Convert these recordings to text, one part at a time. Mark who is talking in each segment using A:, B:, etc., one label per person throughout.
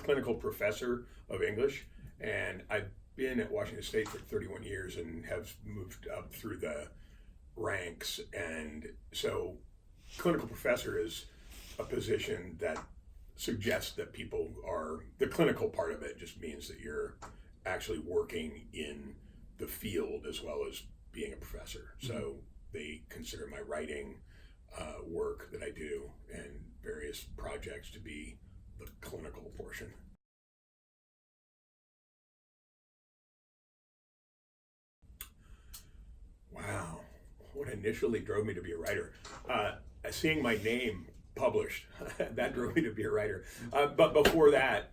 A: clinical professor of English, and I've been at Washington State for 31 years and have moved up through the ranks. And so clinical professor is a position that suggests that people are, the clinical part of it just means that you're actually working in the field as well as being a professor. So they consider my writing work that I do and various projects to be the clinical portion. Wow, what initially drove me to be a writer? Seeing my name published, that drove me to be a writer. But before that,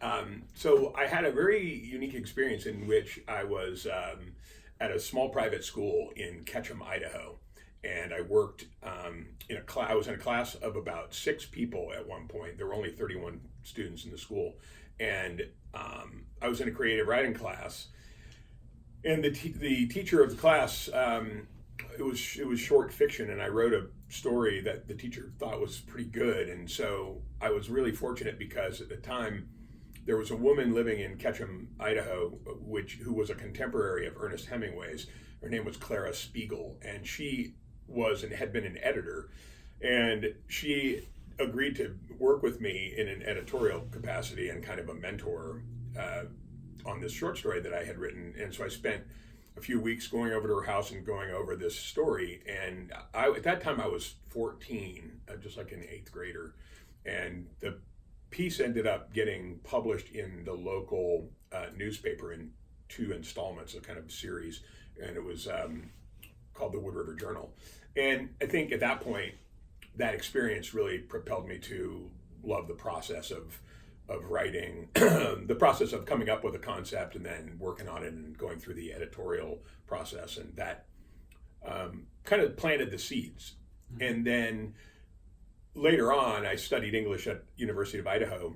A: so I had a very unique experience in which I was at a small private school in Ketchum, Idaho. And I worked in a class. I was in a class of about 6 people at one point. There were only 31 students in the school, and I was in a creative writing class. And the teacher of the class, it was short fiction, and I wrote a story that the teacher thought was pretty good. And so I was really fortunate because at the time there was a woman living in Ketchum, Idaho, who was a contemporary of Ernest Hemingway's. Her name was Clara Spiegel, and she had been an editor, and she agreed to work with me in an editorial capacity and kind of a mentor on this short story that I had written. And so I spent a few weeks going over to her house and going over this story. And at that time I was 14, just like an 8th grader, and the piece ended up getting published in the local newspaper in 2 installments, a kind of series, and it was called the Wood River Journal. And I think at that point, that experience really propelled me to love the process of writing, the process of coming up with a concept and then working on it and going through the editorial process. And that kind of planted the seeds. And then later on, I studied English at University of Idaho,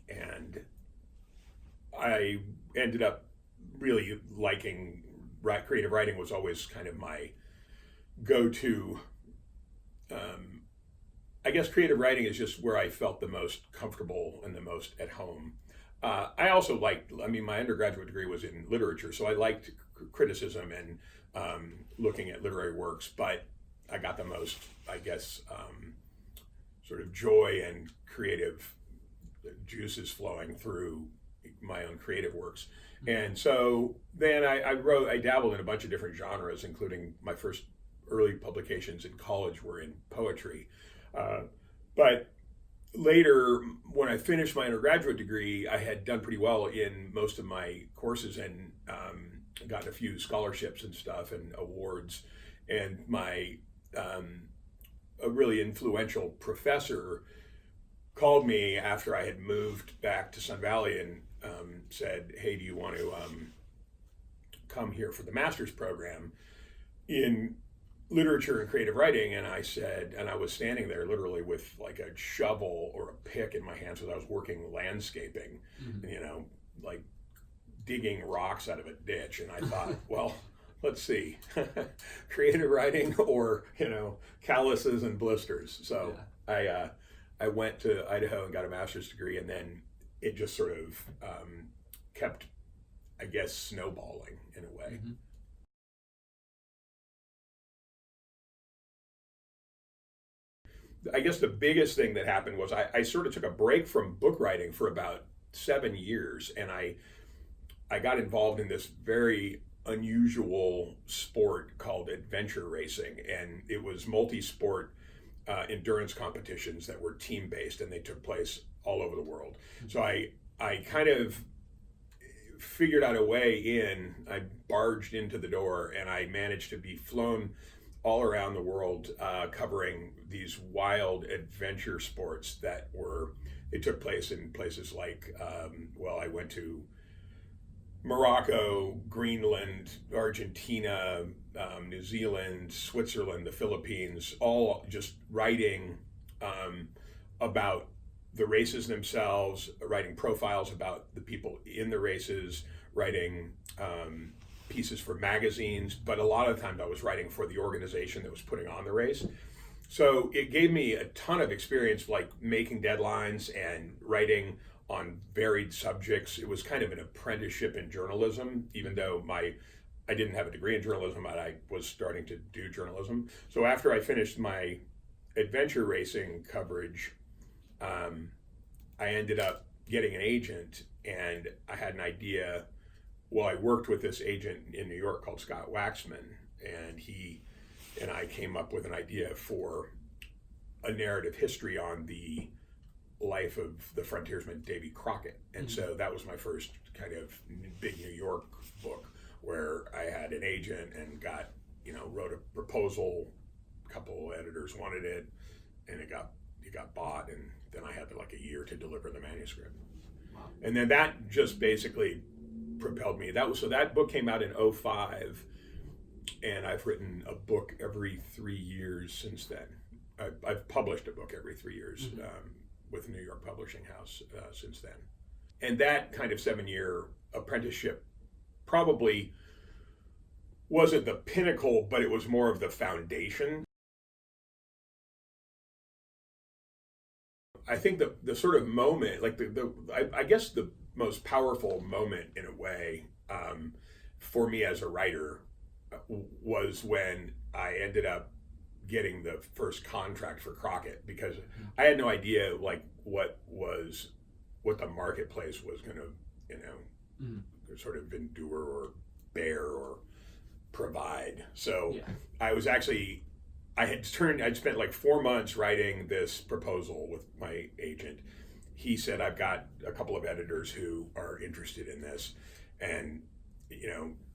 A: and I ended up really liking creative writing. Was always kind of my go-to. I guess creative writing is just where I felt the most comfortable and the most at home. I also my undergraduate degree was in literature, so I liked criticism and looking at literary works, but I got the most, I guess, sort of joy and creative juices flowing through my own creative works. And so then I dabbled in a bunch of different genres, including my first early publications in college were in poetry. But later, when I finished my undergraduate degree, I had done pretty well in most of my courses and gotten a few scholarships and stuff and awards. And my a really influential professor called me after I had moved back to Sun Valley and said, "Hey, do you want to come here for the master's program in literature and creative writing?" And I said, and I was standing there literally with like a shovel or a pick in my hands because I was working landscaping, like digging rocks out of a ditch. And I thought, well, let's see, creative writing or, calluses and blisters. So yeah. I went to Idaho and got a master's degree, and then it just sort of kept, I guess, snowballing in a way. Mm-hmm. I guess the biggest thing that happened was I sort of took a break from book writing for about 7 years, and I got involved in this very unusual sport called adventure racing, and it was multi-sport endurance competitions that were team-based, and they took place all over the world. So I kind of figured out a way in. I barged into the door, and I managed to be flown all around the world covering these wild adventure sports they took place in places like, I went to Morocco, Greenland, Argentina, New Zealand, Switzerland, the Philippines, all just writing about the races themselves, writing profiles about the people in the races, writing pieces for magazines, but a lot of times I was writing for the organization that was putting on the race. So it gave me a ton of experience, like making deadlines and writing on varied subjects. It was kind of an apprenticeship in journalism, even though I didn't have a degree in journalism, but I was starting to do journalism. So after I finished my adventure racing coverage, I ended up getting an agent, and I had an idea. Well, I worked with this agent in New York called Scott Waxman, and he and I came up with an idea for a narrative history on the life of the frontiersman Davy Crockett. And so that was my first kind of big New York book, where I had an agent and wrote a proposal. A couple editors wanted it, and it got bought, and then I had like a year to deliver the manuscript.
B: Wow.
A: And then that just basically propelled me. That book came out in 2005, and I've written a book every 3 years since then. I've published a book every 3 years with New York Publishing House since then. And that kind of 7-year apprenticeship probably wasn't the pinnacle, but it was more of the foundation. I think the sort of moment, like I guess the most powerful moment in a way for me as a writer was when I ended up getting the first contract for Crockett, because I had no idea like what the marketplace was going to sort of endure or bear or provide. So I'd spent like 4 months writing this proposal with my agent. He said, I've got a couple of editors who are interested in this, and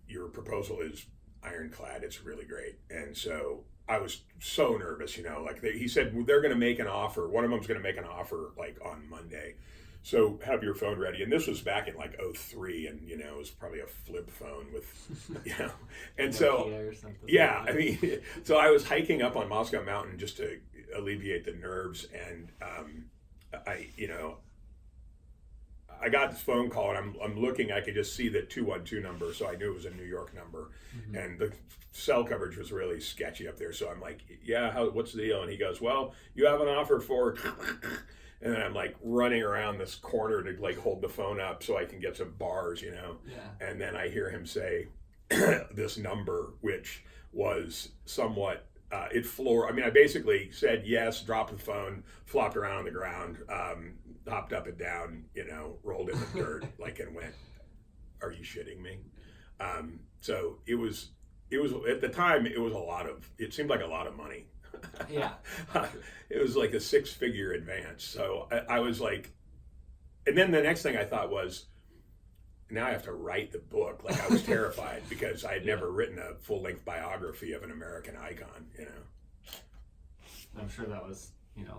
A: your proposal is ironclad. It's really great. And so I was so nervous, he said, they're going to make an offer. One of them's going to make an offer like on Monday. So have your phone ready. And this was back in like 2003, and it was probably a flip phone with, and so, yeah, I mean, so I was hiking up on Moscow Mountain just to alleviate the nerves. And I got this phone call, and I'm looking, I could just see the 212 number. So I knew it was a New York number, and the cell coverage was really sketchy up there. So I'm like, yeah, what's the deal? And he goes, well, you have an offer for, and then I'm like running around this corner to like hold the phone up so I can get some bars,
B: Yeah.
A: And then I hear him say this number, which was somewhat, I basically said yes, dropped the phone, flopped around on the ground, hopped up and down, rolled in the dirt, and went, are you shitting me? So it was at the time, it seemed like a lot of money.
B: Yeah.
A: It was like a 6-figure advance. So I was like, and then the next thing I thought was, now I have to write the book. Like, I was terrified because I had never written a full-length biography of an American icon,
B: I'm sure that was,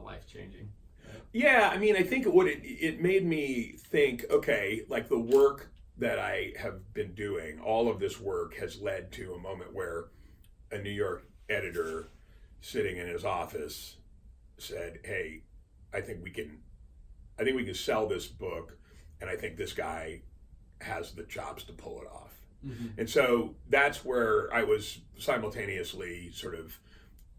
B: life-changing. Right?
A: Yeah, I mean, I think it made me think, okay, like the work that I have been doing, all of this work has led to a moment where a New York editor sitting in his office said, hey, I think we can sell this book, and I think this guy has the chops to pull it off. And so that's where I was simultaneously sort of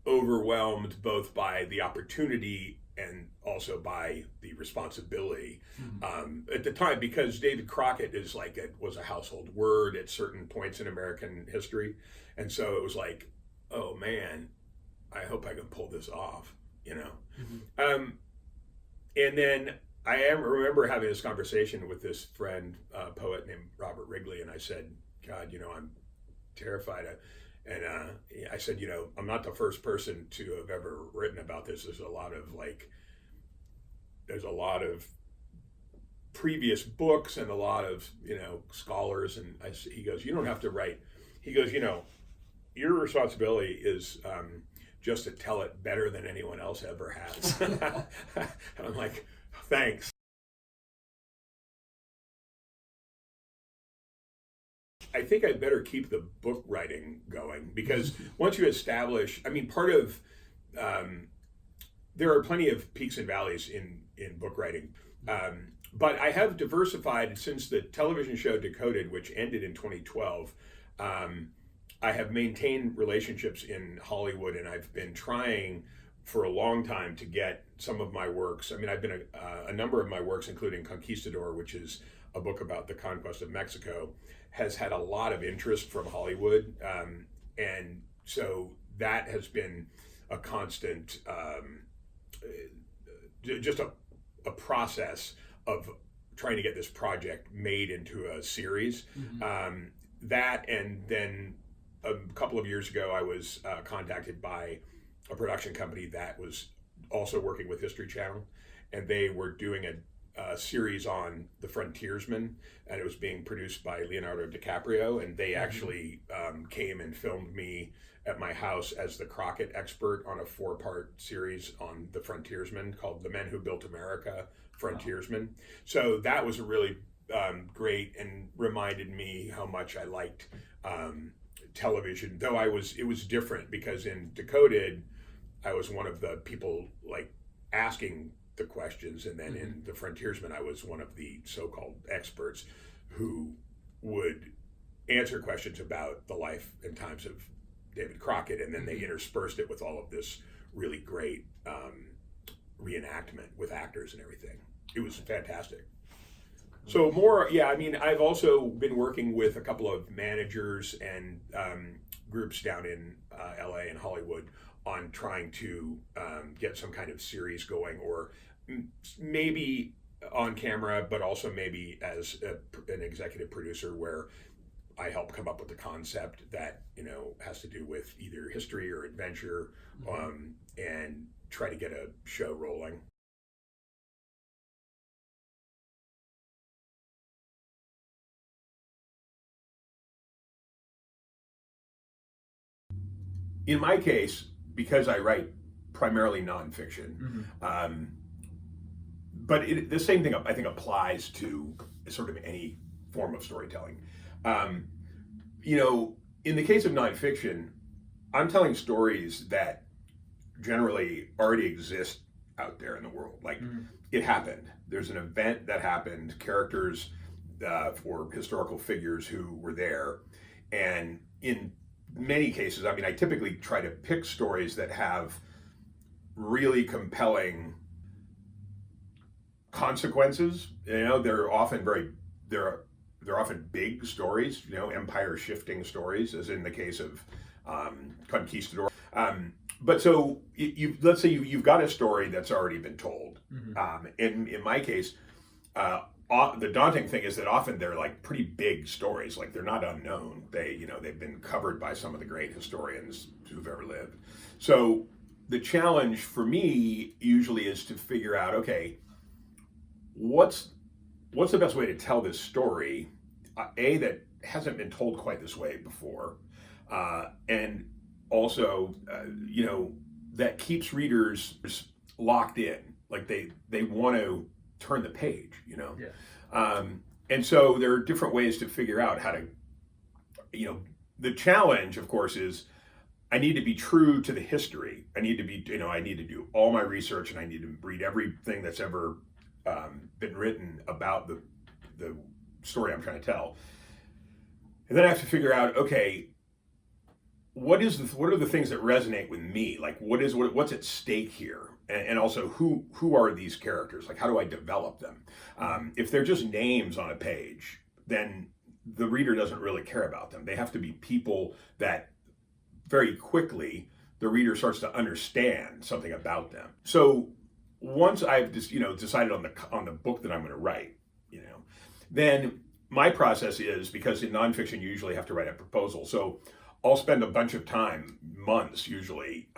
A: overwhelmed both by the opportunity and also by the responsibility at the time, because David Crockett was a household word at certain points in American history. And so it was like, oh man, I hope I can pull this off, And then I remember having this conversation with this friend, poet named Robert Wrigley, and I said, God, I'm terrified. And I said, I'm not the first person to have ever written about this. There's a lot of previous books and a lot of, scholars. And he goes, you don't have to write. He goes, your responsibility is just to tell it better than anyone else ever has. And I'm like, thanks. I think I'd better keep the book writing going, because once you establish, part of, there are plenty of peaks and valleys in book writing. But I have diversified since the television show Decoded, which ended in 2012. I have maintained relationships in Hollywood, and I've been trying for a long time to get some of my works. I mean, I've been a number of my works, including Conquistador, which is a book about the conquest of Mexico, has had a lot of interest from Hollywood. And so that has been a constant, just a process of trying to get this project made into a series. That, and then a couple of years ago, I was contacted by a production company that was also working with History Channel, and they were doing a series on the frontiersmen, and it was being produced by Leonardo DiCaprio, and they actually came and filmed me at my house as the Crockett expert on a 4-part series on the frontiersmen called The Men Who Built America, Frontiersmen. So that was a really great, and reminded me how much I liked television, though it was different, because in Decoded, I was one of the people like asking the questions, and then in the Frontiersmen, I was one of the so-called experts who would answer questions about the life and times of David Crockett, and then they interspersed it with all of this really great reenactment with actors and everything. It was fantastic. So I mean, I've also been working with a couple of managers and groups down in LA and Hollywood on trying to get some kind of series going, or maybe on camera, but also maybe as an executive producer, where I help come up with the concept that, has to do with either history or adventure, and try to get a show rolling. In my case, because I write primarily nonfiction, but the same thing I think applies to sort of any form of storytelling. In the case of nonfiction, I'm telling stories that generally already exist out there in the world. Like, it happened. There's an event that happened, characters or historical figures who were there. And in many cases, I mean, I typically try to pick stories that have really compelling consequences. They're often they're often big stories, empire shifting stories, as in the case of Conquistador. But so let's say you've got a story that's already been told. In my case, the daunting thing is that often they're like pretty big stories, like they're not unknown. They've been covered by some of the great historians who've ever lived. So the challenge for me usually is to figure out, okay, what's the best way to tell this story, that hasn't been told quite this way before, and also, that keeps readers locked in, like they want to turn the page, and so there are different ways to figure out how to, the challenge, of course, is I need to be true to the history. I need to be, I need to do all my research, and I need to read everything that's ever been written about the story I'm trying to tell. And then I have to figure out, okay, what are the things that resonate with me? Like, what's at stake here? And also, who are these characters? Like, how do I develop them? If they're just names on a page, then the reader doesn't really care about them. They have to be people that very quickly the reader starts to understand something about them. So once I've just, decided on the book that I'm going to write, then my process is, because in nonfiction you usually have to write a proposal. So I'll spend a bunch of time, months usually,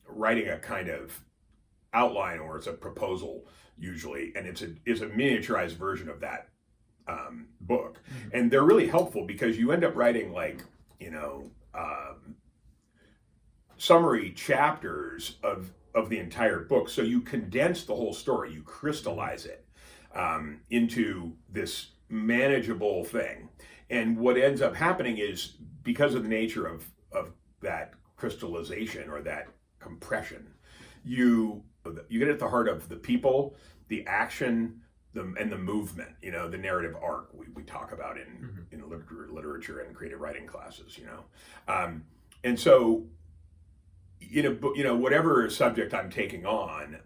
A: writing a kind of outline, or it's a proposal usually, and it's a miniaturized version of that book. And they're really helpful because you end up writing like, summary chapters of the entire book. So you condense the whole story, you crystallize it into this manageable thing. And what ends up happening is, because of the nature of that crystallization or that compression, you get at the heart of the people, the action, and the movement, the narrative arc we talk about in literature and creative writing classes, and so whatever subject I'm taking on,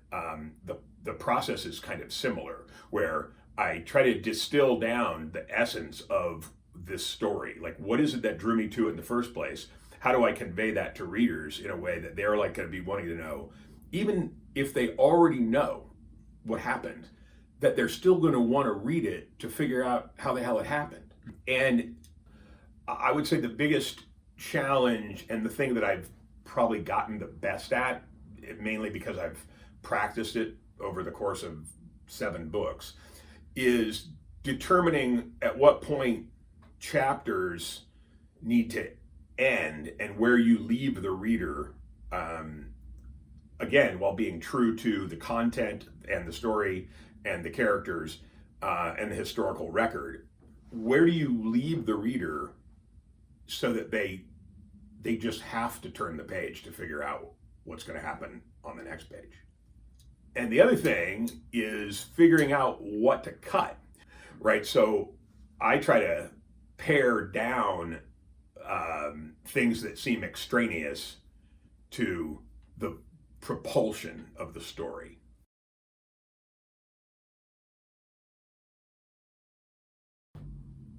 A: the process is kind of similar, where I try to distill down the essence of this story. Like, what is it that drew me to it in the first place? How do I convey that to readers in a way that they're like going to be wanting to know, even if they already know what happened, that they're still going to want to read it to figure out how the hell it happened. And I would say the biggest challenge, and the thing that I've probably gotten the best at, mainly because I've practiced it over the course of 7 books, is determining at what point chapters need to end and where you leave the reader, again, while being true to the content and the story and the characters and the historical record. Where do you leave the reader so that they just have to turn the page to figure out what's going to happen on the next page? And the other thing is figuring out what to cut, right? So I try to pare down things that seem extraneous to the propulsion of the story.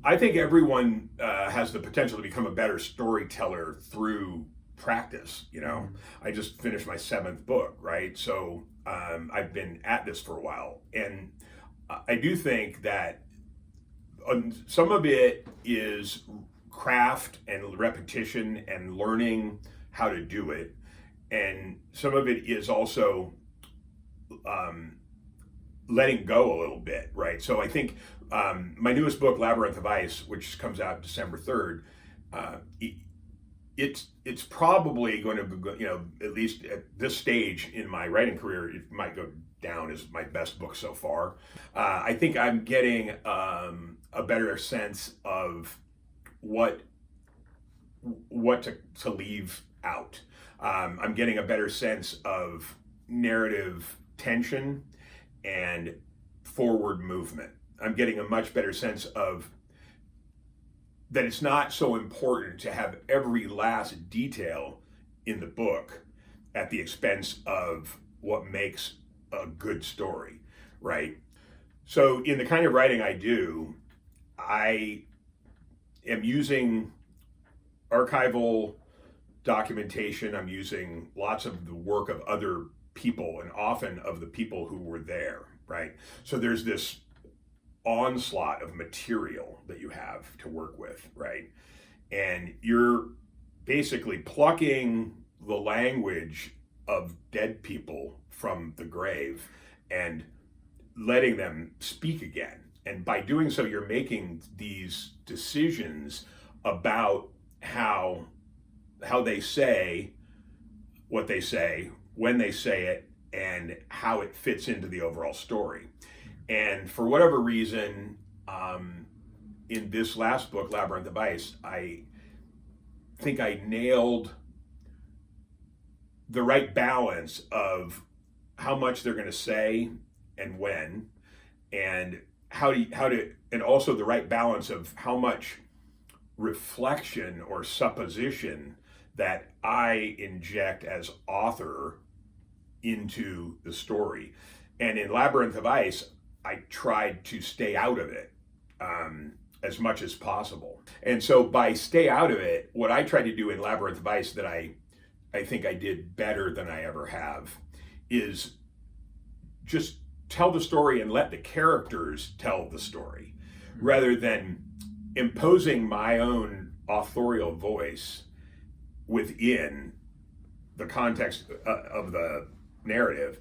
A: I think everyone has the potential to become a better storyteller through practice. I just finished my 7th book, right? So I've been at this for a while, and I do think that some of it is craft and repetition and learning how to do it, and some of it is also letting go a little bit, right? So I think my newest book, Labyrinth of Ice, which comes out December 3rd, it's probably going to be, at least at this stage in my writing career, it might go down as my best book so far. I think I'm getting a better sense of what to leave out. I'm getting a better sense of narrative tension and forward movement. I'm getting a much better sense of that it's not so important to have every last detail in the book at the expense of what makes a good story, right? So in the kind of writing I do, I am using archival documentation. I'm using lots of the work of other people, and often of the people who were there, right? So there's this onslaught of material that you have to work with, right? And you're basically plucking the language of dead people from the grave and letting them speak again. And by doing so, you're making these decisions about how they say what they say, when they say it, and how it fits into the overall story. And for whatever reason, in this last book, Labyrinth of Ice, I think I nailed the right balance of how much they're going to say and when, and and also the right balance of how much reflection or supposition that I inject as author into the story. And in Labyrinth of Ice, I tried to stay out of it as much as possible. And so by stay out of it, what I tried to do in Labyrinth of Ice that I think I did better than I ever have is just tell the story and let the characters tell the story, rather than imposing my own authorial voice within the context of the narrative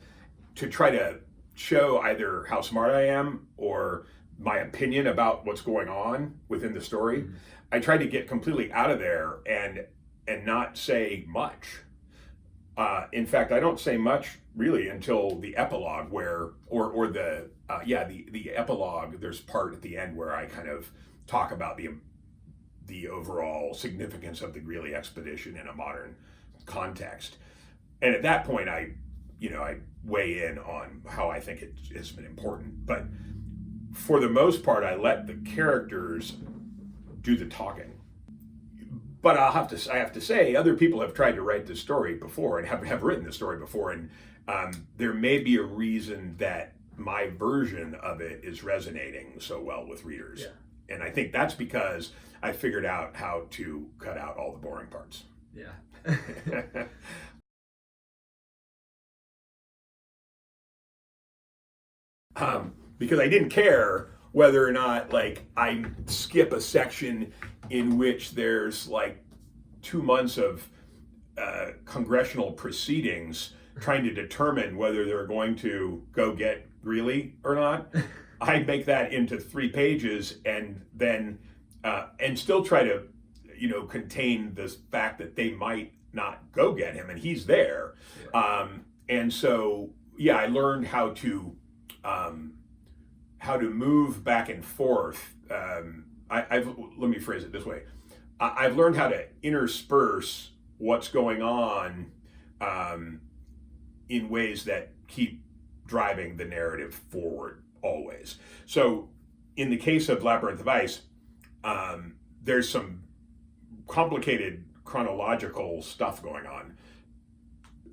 A: to try to show either how smart I am or my opinion about what's going on within the story. Mm-hmm. I tried to get completely out of there and not say much. In fact, I don't say much really until the epilogue, the epilogue. There's part at the end where I kind of talk about the overall significance of the Greeley expedition in a modern context, and at that point, I weigh in on how I think it has been important. But for the most part, I let the characters do the talking. but I have to say, other people have tried to write this story before and have written this story before, and there may be a reason that my version of it is resonating so well with readers.
B: Yeah.
A: And I think that's because I figured out how to cut out all the boring parts.
B: Yeah.
A: Because I didn't care whether or not like I skip a section in which there's like 2 months of congressional proceedings trying to determine whether they're going to go get Greeley or not. I make that into 3 pages and then and still try to, contain the fact that they might not go get him and he's there.
B: Yeah.
A: And so, yeah, I learned how to move back and forth. Let me phrase it this way. I've learned how to intersperse what's going on in ways that keep driving the narrative forward always. So in the case of Labyrinth of Ice, there's some complicated chronological stuff going on.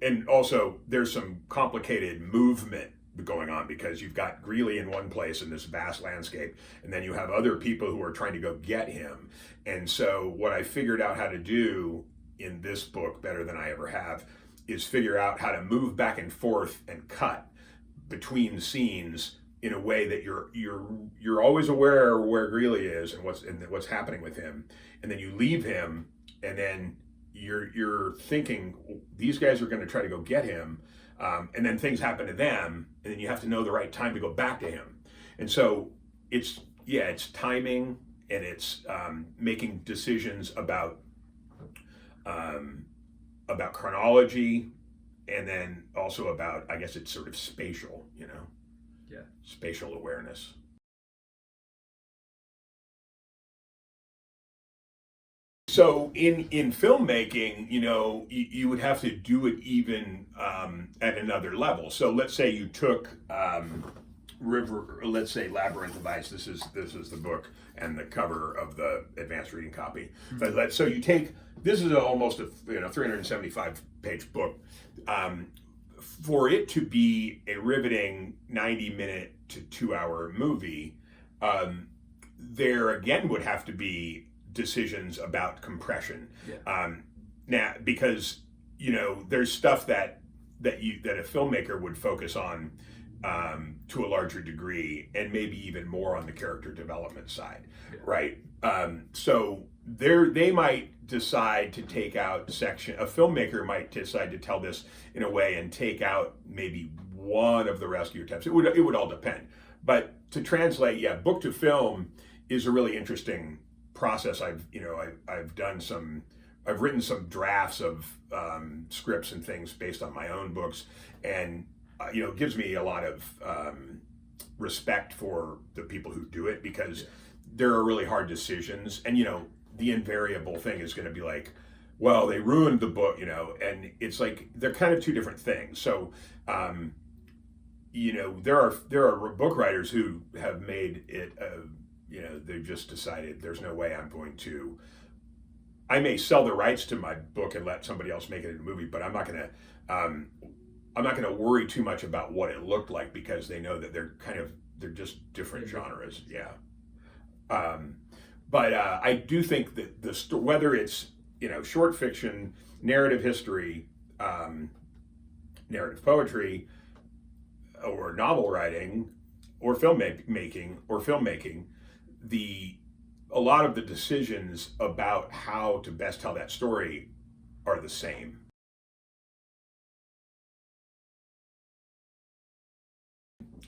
A: And also there's some complicated movement going on because you've got Greeley in one place in this vast landscape, and then you have other people who are trying to go get him. And so what I figured out how to do in this book better than I ever have is figure out how to move back and forth and cut between scenes in a way that you're always aware where Greeley is and what's happening with him, and then you leave him, and then you're thinking these guys are going to try to go get him, and then things happen to them, and then you have to know the right time to go back to him. And so it's timing, and it's making decisions about chronology, and then also about, I guess it's sort of spatial,
B: Yeah.
A: spatial awareness. So in filmmaking, you would have to do it even at another level. So let's say you took let's say Labyrinth of Ice. This is the book and the cover of the advanced reading copy. Mm-hmm. But so you take, this is almost a 375 page book. For it to be a riveting 90-minute to 2-hour movie, there again would have to be decisions about compression.
B: Yeah.
A: Now, because there's stuff that a filmmaker would focus on to a larger degree, and maybe even more on the character development side, yeah. Right? So they might decide to take out a filmmaker might decide to tell this in a way and take out maybe one of the rescue attempts. It would all depend. But to translate, book to film is a really interesting process. I've written some drafts of scripts and things based on my own books, and it gives me a lot of respect for the people who do it, because there are really hard decisions, and the invariable thing is going to be like, well, they ruined the book, and it's like they're kind of two different things. So there are book writers who have made it they've just decided there's no way I may sell the rights to my book and let somebody else make it into a movie, but I'm not going to worry too much about what it looked like, because they know that they're just different genres. Yeah. But I do think that whether it's short fiction, narrative history, narrative poetry, or novel writing, or filmmaking, a lot of the decisions about how to best tell that story are the same.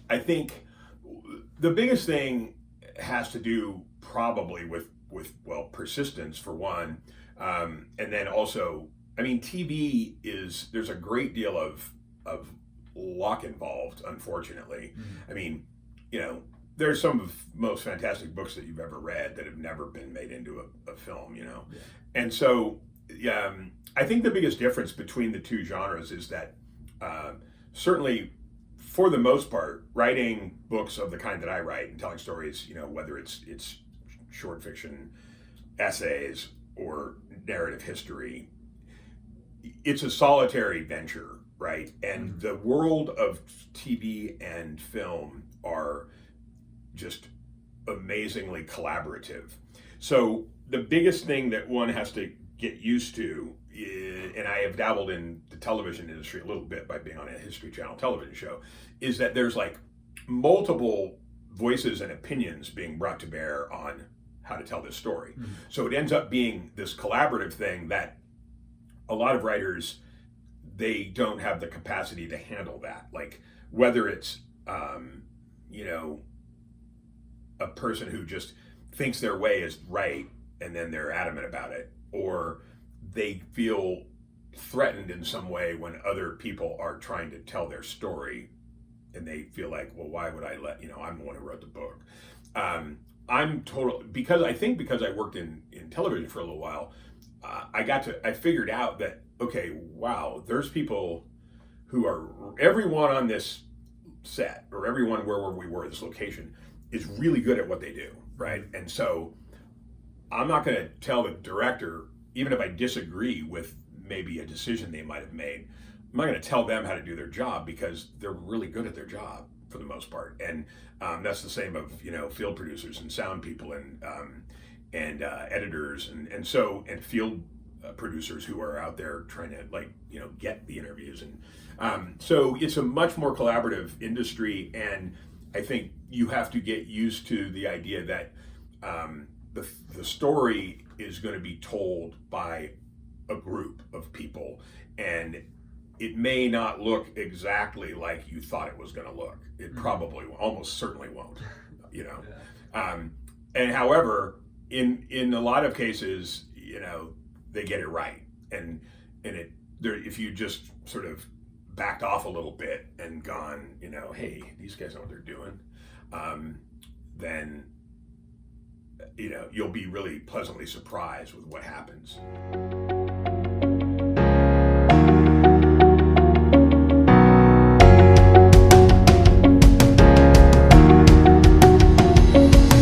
A: I think the biggest thing has to do probably with persistence, for one, and then also, TV there's a great deal of luck involved, unfortunately. Mm-hmm. There's some of the most fantastic books that you've ever read that have never been made into a film, Yeah. And so I think the biggest difference between the two genres is that certainly, for the most part, writing books of the kind that I write and telling stories, whether it's short fiction, essays, or narrative history, it's a solitary venture, right? And the world of TV and film are just amazingly collaborative. So the biggest thing that one has to get used to, and I have dabbled in the television industry a little bit by being on a History Channel television show, is that there's like multiple voices and opinions being brought to bear on how to tell this story. So it ends up being this collaborative thing that a lot of writers, they don't have the capacity to handle that. Like whether it's, you know, a person who just thinks their way is right and then they're adamant about it, or they feel threatened in some way when other people are trying to tell their story and they feel like, well, why would I let, you know, I'm the one who wrote the book. I'm total, because I worked in television for a little while, I figured out that, okay, wow, there's people who are, everyone on this set or everyone where we were, this location, is really good at what they do, right? And so I'm not going to tell the director, even if I disagree with maybe a decision they might have made, I'm not going to tell them how to do their job because they're really good at their job for the most part. And that's the same of, you know, field producers and sound people and editors and field producers who are out there trying to, like, you know, get the interviews. And so it's a much more collaborative industry. And I think you have to get used to the idea that the story is going to be told by a group of people, and it may not look exactly like you thought it was going to look. It probably, almost certainly won't, you know. And however, in a lot of cases, you know, they get it right, and if you just sort of backed off a little bit and gone, you know, hey, these guys know what they're doing, then, you know, you'll be really pleasantly surprised with what happens.